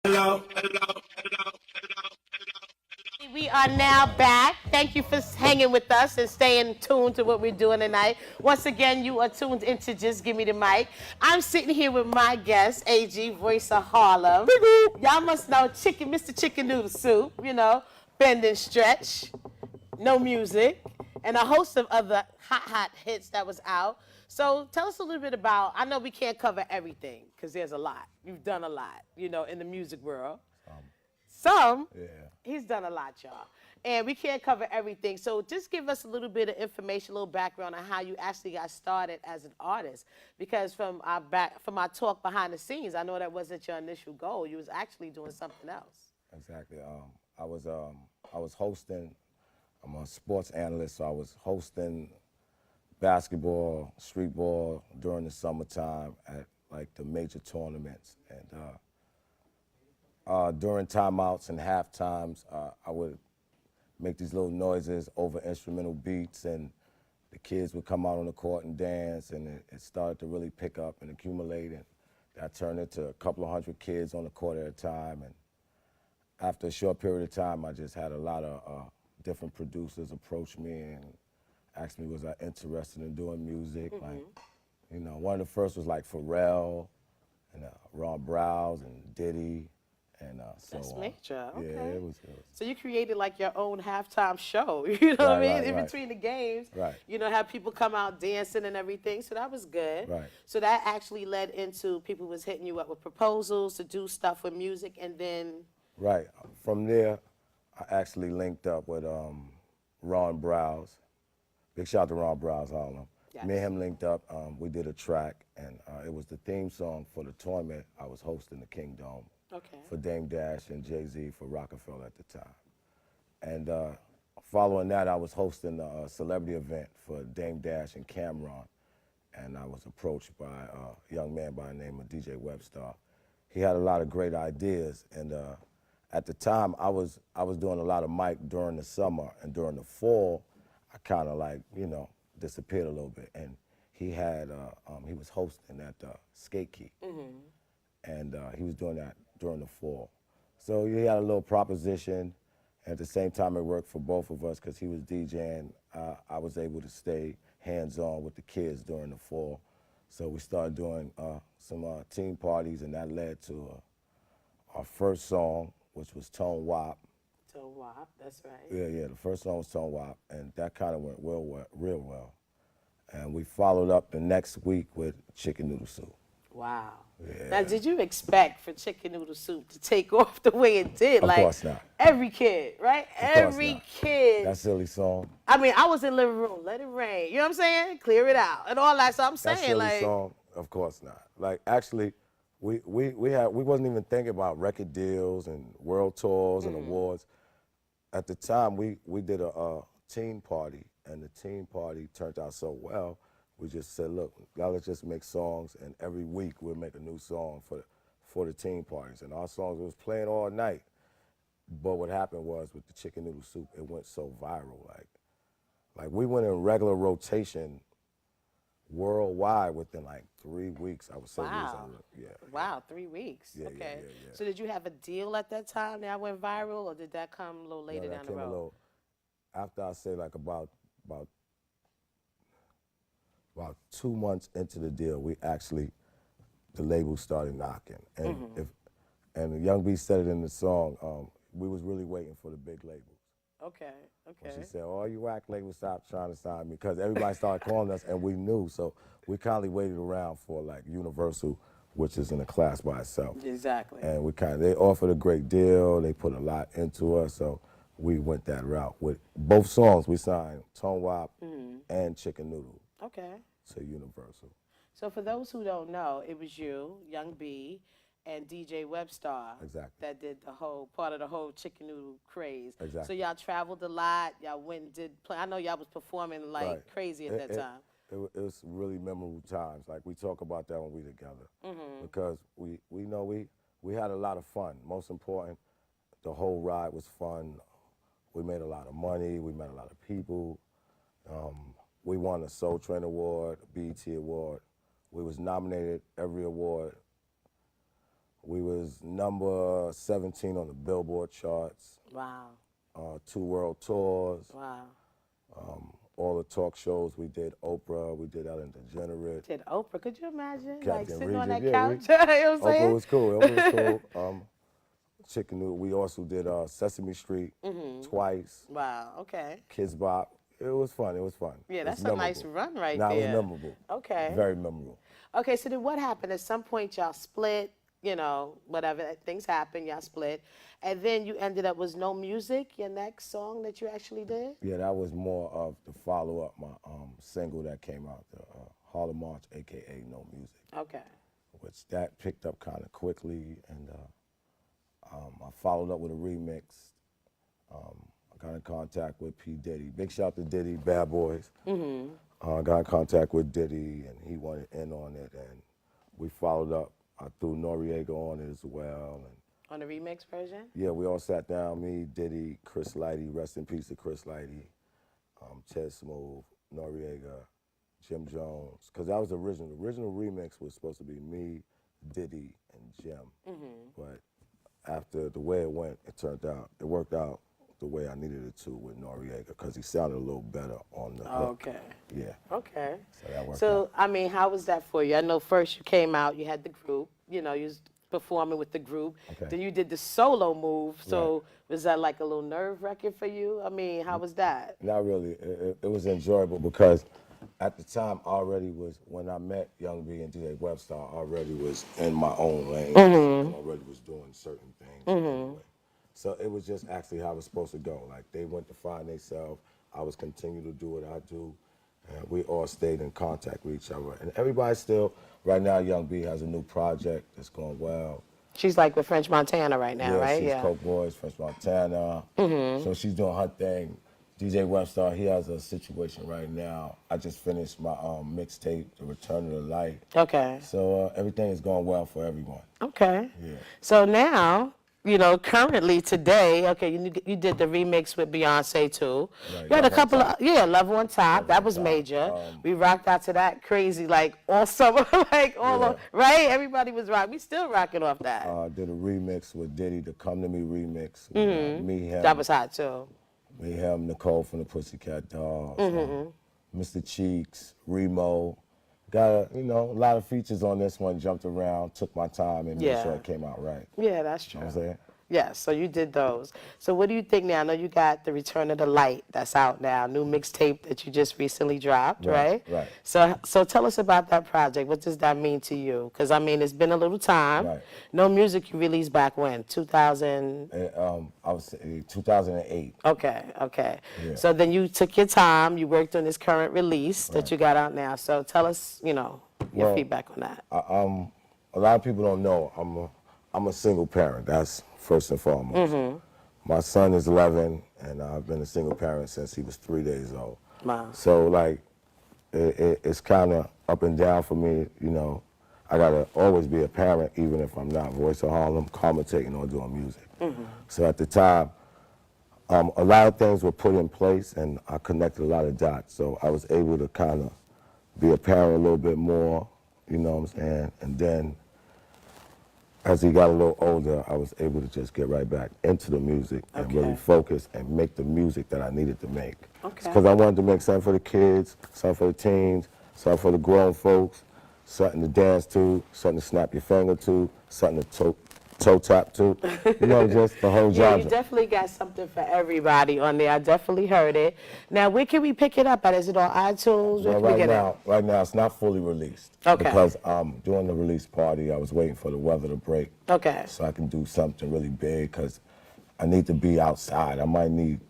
Hello. We are now back. Thank you for hanging with us and staying tuned to what we're doing tonight. Once again, you are tuned into Just Give Me the Mic. I'm sitting here with my guest, AG, Voice of Harlem. Y'all must know Mr. Chicken Noodle Soup, you know, Bend and Stretch, No Music, and a host of other hot hits that was out. So tell us a little bit about, I know we can't cover everything because there's a lot. You've done a lot, you know, in the music world. Some, Yeah. he's done a lot, y'all. And we can't cover everything. So just give us a little bit of information, a little background on how you actually got started as an artist. Because from our talk behind the scenes, I know that wasn't your initial goal. You was actually doing something else. Exactly. I was hosting. I'm a sports analyst, so I was hosting basketball, street ball during the summertime at like the major tournaments, and during timeouts and half times, I would make these little noises over instrumental beats, and the kids would come out on the court and dance, and it started to really pick up and accumulate, and that turned into a couple of hundred kids on the court at a time. And after a short period of time, I just had a lot of different producers approach me and asked me was I interested in doing music. Like, you know, one of the first was like Pharrell and Ron Browse and Diddy. And so That's on. major. Okay. Yeah, it was. So you created like your own halftime show, you know what I mean? In between the games, you know, have people come out dancing and everything. So that was good. Right. So that actually led into people was hitting you up with proposals to do stuff with music, and then. Right. From there, I actually linked up with Ron Browse. Big shout out to Ron Browse, Harlem. Yes. Me and him linked up. We did a track, and it was the theme song for the tournament I was hosting, the Kingdom. Okay. For Dame Dash and Jay-Z for Rockefeller at the time. And following that, I was hosting a celebrity event for Dame Dash and Cameron. And I was approached by a young man by the name of DJ Webstar. He had a lot of great ideas. And at the time, I was doing a lot of mic during the summer. And during the fall, I kind of like, you know, disappeared a little bit. And he was hosting at Skate Key. And he was doing that during the fall. So he had a little proposition. At the same time, it worked for both of us because he was DJing. I was able to stay hands-on with the kids during the fall. So we started doing some team parties, and that led to our first song, which was Tone Wop. Tone Wop, that's right. Yeah, the first song was Tone Wop, and that kind of went real well. And we followed up the next week with Chicken Noodle Soup. Wow. Yeah. Now, did you expect for Chicken Noodle Soup to take off the way it did? Of course not. Every kid, right? Every kid. That silly song. I mean, I was in the living room, let it rain. You know what I'm saying? Clear it out and all that. So I'm saying, That silly like, song, of course not. Like, actually, we wasn't even thinking about record deals and world tours and awards. At the time, we did a teen party, and the teen party turned out so well. We just said, look, now let's just make songs, and every week we'll make a new song for the teen parties. And our songs was playing all night. But what happened was with the Chicken Noodle Soup, it went so viral. Like we went in regular rotation worldwide within like 3 weeks. I would say. wow. Yeah. Wow, 3 weeks. Yeah, okay. yeah. So did you have a deal at that time that went viral, or did that come a little later down the road? After I say like about 2 months into the deal, the label started knocking. And and Young B said it in the song, we was really waiting for the big labels. Okay. When she said, all you whack labels stop trying to sign me, because everybody started calling us and we knew. So we kindly waited around for like Universal, which is in a class by itself. Exactly. And they offered a great deal. They put a lot into us. So we went that route. With both songs, we signed Tone Wop and Chicken Noodle. Okay. To Universal. So for those who don't know, it was you, Young B, and DJ Webstar that did part of the whole Chicken Noodle craze. Exactly. So y'all traveled a lot. Y'all went and did play. I know y'all was performing like crazy at that time. It was really memorable times. Like we talk about that when we together, because we know we had a lot of fun. Most important, the whole ride was fun. We made a lot of money. We met a lot of people. We won a Soul Train Award, a BET Award. We was nominated every award We was number 17 on the Billboard charts. Wow. 2 world tours. Wow. All the talk shows. We did Oprah. We did Ellen DeGeneres. Did Oprah? Could you imagine, like Captain sitting on that Regent, couch? yeah, You know what I'm saying? Oprah was cool. Oprah was cool. Chicken Noodle. We also did Sesame Street twice. Wow. Okay. Kids Bop. It was fun. It was fun. Yeah, It was that's a nice memorable. run right Nah, there. it was memorable. Okay. Very memorable. Okay, so then what happened? At some point, y'all split, you know, whatever, things happened, y'all split. And then you ended up with No Music, your next song that you actually did? Yeah, that was more of the follow-up, my single that came out, the Harlem March, a.k.a. No Music. Okay. Which that picked up kind of quickly, and I followed up with a remix. I got in contact with P. Diddy. Big shout to Diddy, Bad Boys. Got in contact with Diddy, and he wanted in on it, and we followed up. I threw Noriega on it as well. And On the remix version? yeah, we all sat down, me, Diddy, Chris Lighty, rest in peace to Chris Lighty, Ted Smooth, Noriega, Jim Jones, because that was the original. The original remix was supposed to be me, Diddy, and Jim. But after the way it went, it worked out the way I needed it to with Noriega, because he sounded a little better on the hook. Okay. Yeah. Okay. So that worked So, out. I mean, how was that for you? I know first you came out, you had the group, you know, you was performing with the group. Okay. Then you did the solo move. So was that like a little nerve-wracking for you? I mean, how was that? Not really. It was enjoyable because at the time I already was, when I met Young B and DJ Webster, I already was in my own lane. I already was doing certain things. Anyway. So it was just actually how it was supposed to go. Like, they went to find themselves. I was continue to do what I do. And we all stayed in contact with each other. And everybody still, right now, Young B has a new project that's going well. She's like with French Montana right now, Yeah, right? she's Coke Boys, French Montana. So she's doing her thing. DJ Webstar, he has a situation right now. I just finished my mixtape, The Return of the Light. Okay. So everything is going well for everyone. Okay. Yeah. So now, you know, currently today, okay, you did the remix with Beyonce too. Right, You had a Love on couple Top. of, Love on Top, that on was Top. major. We rocked out to that crazy, like all summer, like right? Everybody was rocking. We still rocking off that. I did a remix with Diddy, the Come To Me remix. With, me, him, That was hot too. me, him, Nicole from the Pussycat Dolls, Mr. Cheeks, Remo. Got a lot of features on this one, jumped around, took my time, and made sure it came out right. Yeah, that's true. You know what I'm saying? Yes, so you did those. So what do you think now? I know you got The Return of the Light that's out now, new mixtape that you just recently dropped, right? Right. So tell us about that project. What does that mean to you? Because, I mean, it's been a little time. Right. No Music you released back when? 2000? I was 2008. Okay. Yeah. So then you took your time. You worked on this current release that you got out now. So tell us, your Well, feedback on that. A lot of people don't know I'm a single parent. That's first and foremost. My son is 11, and I've been a single parent since he was 3 days old. Wow. So like, it's kind of up and down for me. I gotta always be a parent, even if I'm not. Voice of Harlem, commentating or doing music. So at the time, a lot of things were put in place, and I connected a lot of dots. So I was able to kind of be a parent a little bit more. You know what I'm saying? And then, as he got a little older, I was able to just get right back into the music and really focus and make the music that I needed to make. Okay. Because I wanted to make something for the kids, something for the teens, something for the grown folks, something to dance to, something to snap your finger to, something to toe tap to. Just the whole Yeah, genre. you definitely got something for everybody on there. I definitely heard it. Now, where can we pick it up at? Is it on iTunes? Where Well, can we get it? right now, it's not fully released. Okay. Because during the release party, I was waiting for the weather to break. Okay. So I can do something really big, because I need to be outside. I might need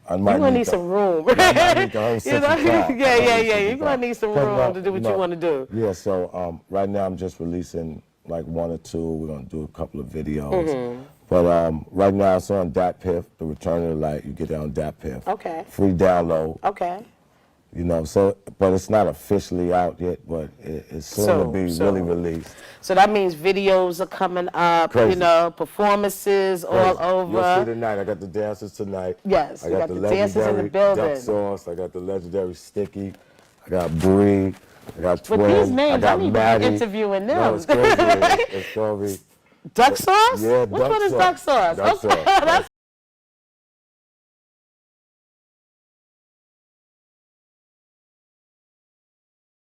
You're gonna need some room. I might need the whole 65. Yeah. You're 65. gonna need some room to do what you want to do. Yeah, so right now I'm just releasing like 1 or 2. We're gonna do a couple of videos. But right now it's on DatPiff, The Return of the Light. You get it on DatPiff. Okay. Free download. Okay. But it's not officially out yet, but it's soon to be really released. So that means videos are coming up, Crazy. performances all over. You'll see tonight. I got the dancers tonight. Yes, I you got got the the dancers in the legendary building. Duck Sauce. I got the legendary Sticky. I got Bree. I got Twin. With these names, I got I need to be Maddie. interviewing them. No, it's crazy. It's gonna be. Duck sauce? Yeah, Which one is duck sauce? Duck Okay. sauce. That's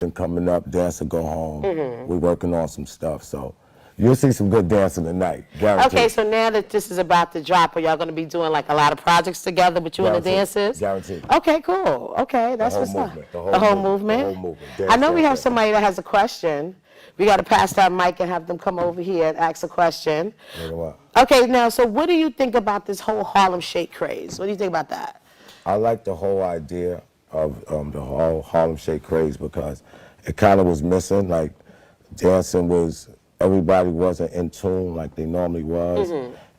And coming up, Dance or Go Home. Mm-hmm. We're working on some stuff, so you'll see some good dancing tonight, guaranteed. okay, so now that this is about to drop, are y'all going to be doing like a lot of projects together with you and the Guaranteed. dancers? Guaranteed. Okay, cool. Okay, that's whole what's up. movement, The whole movement? the whole movement. I know Dance, we have dance, somebody that has a question. We got to pass that mic and have them come over here and ask a question. What? Okay, now, so what do you think about this whole Harlem Shake craze? What do you think about that? I like the whole idea of the whole Harlem Shake craze because it kind of was missing. Like, dancing was, everybody wasn't in tune like they normally was.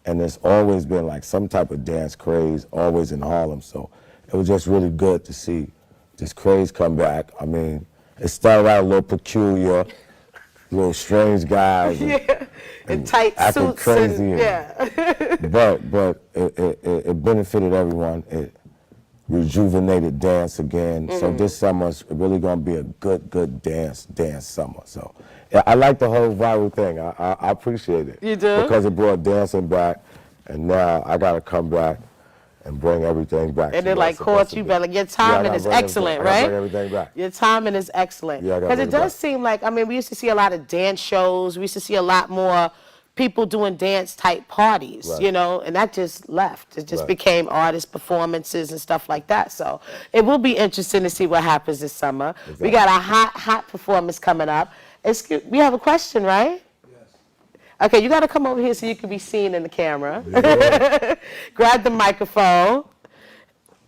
And there's always been like some type of dance craze always in Harlem. So it was just really good to see this craze come back. I mean, it started out a little peculiar, little strange guys. And tight acting suits. crazy. And, yeah. but it benefited everyone. It rejuvenated dance again. So this summer's really gonna be a good dance summer. So yeah, I like the whole viral thing. I appreciate it. You do? Because it brought dancing back, and now I gotta come back and bring everything back. And then like caught you better. Your timing is excellent, right? Bring everything back. Your timing is excellent. Yeah, I gotta because it bring it does back. seem like, I mean, we used to see a lot of dance shows. We used to see a lot more people doing dance type parties, Right. you know, and that just left. It just Right. became artist performances and stuff like that. So it will be interesting to see what happens this summer. We Exactly. got a hot performance coming up. Excuse, we have a question, right? Okay, you got to come over here so you can be seen in the camera. Yeah. Grab the microphone.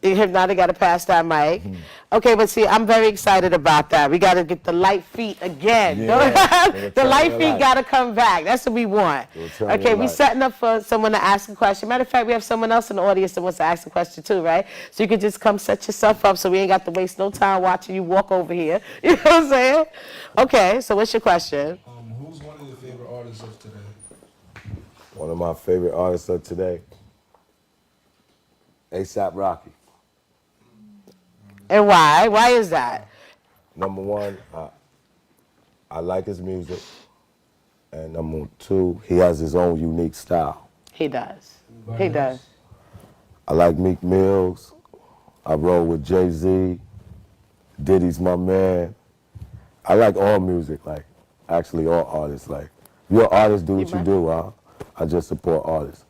You have now got to pass that mic. Okay, but see, I'm very excited about that. We got to get the light feet again. Yeah, The light feet light. got to come back. That's what we want. Turn Okay, your we're light. setting up for someone to ask a question. Matter of fact, we have someone else in the audience that wants to ask a question too, right? So you can just come set yourself up so we ain't got to waste no time watching you walk over here. You know what I'm saying? Okay, so what's your question? Who's one of your favorite artists of today? One of my favorite artists of today, A$AP Rocky. And why? Why is that? Number one, I like his music. And number two, he has his own unique style. He does. He does. I like Meek Mills. I roll with Jay-Z. Diddy's my man. I like all music, like, actually all artists. Like, you're an artist, do what you do, huh? I just support artists.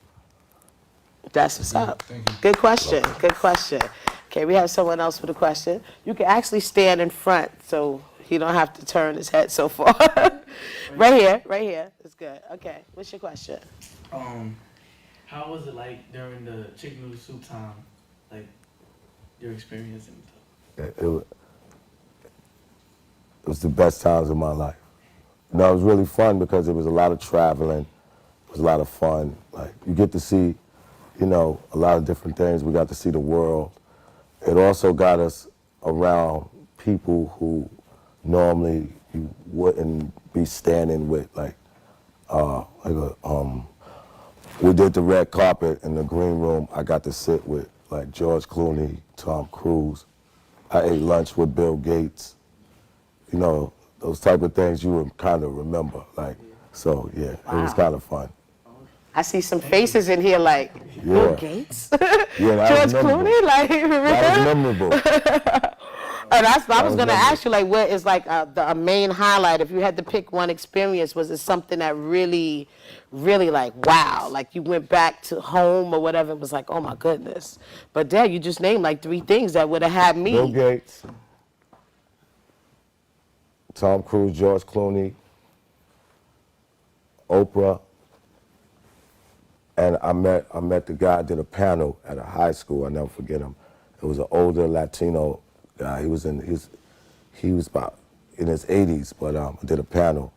That's what's up. Thank you. Good question. Good question. Okay, we have someone else with a question. You can actually stand in front so he don't have to turn his head so far. Right here. It's good. Okay, what's your question? How was it like during the chicken noodle soup time? Like your experience and stuff? It was the best times of my life. No, it was really fun because it was a lot of traveling. It was a lot of fun. Like, you get to see, you know, a lot of different things. We got to see the world. It also got us around people who normally you wouldn't be standing with. We did the red carpet in the green room. I got to sit with like George Clooney, Tom Cruise. I ate lunch with Bill Gates. You know, those type of things you would kind of remember. Like, so yeah, it was kind of fun. I see some faces in here like Bill Yeah. Gates, Yeah, that was George memorable. Clooney, like That was memorable. And I was was going to memorable. ask you, like, what is like a main highlight? If you had to pick one experience, was it something that really, really like, wow, like you went back to home or whatever? It was like, oh my goodness. But Dad, you just named like 3 things that would have had me. Bill Gates, Tom Cruise, George Clooney, Oprah, and I met the guy. I did a panel at a high school. I never forget him. It was an older Latino guy. He was about in his 80s, but I did a panel.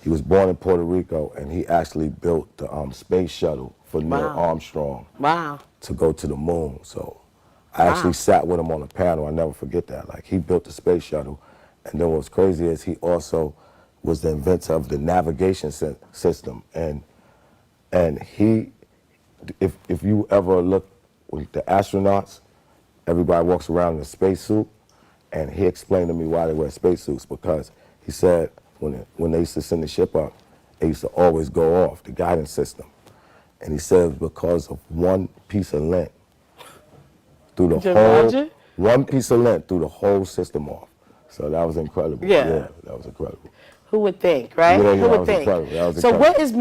He was born in Puerto Rico, and he actually built the space shuttle for Neil Wow. Armstrong Wow. to go to the moon. So I actually sat with him on a panel. I never forget that. Like, he built the space shuttle, and then what's crazy is he also was the inventor of the navigation system. And he, if you ever look with the astronauts, everybody walks around in a spacesuit, and he explained to me why they wear spacesuits, because he said when they used to send the ship up, it used to always go off, the guidance system. And he said it was because of one piece of lint through the Could you whole, imagine? one piece of lint threw the whole system off. So that was incredible. Yeah. That was incredible. Who would think, right? Yeah, Who that would was think? incredible. That was So incredible. what is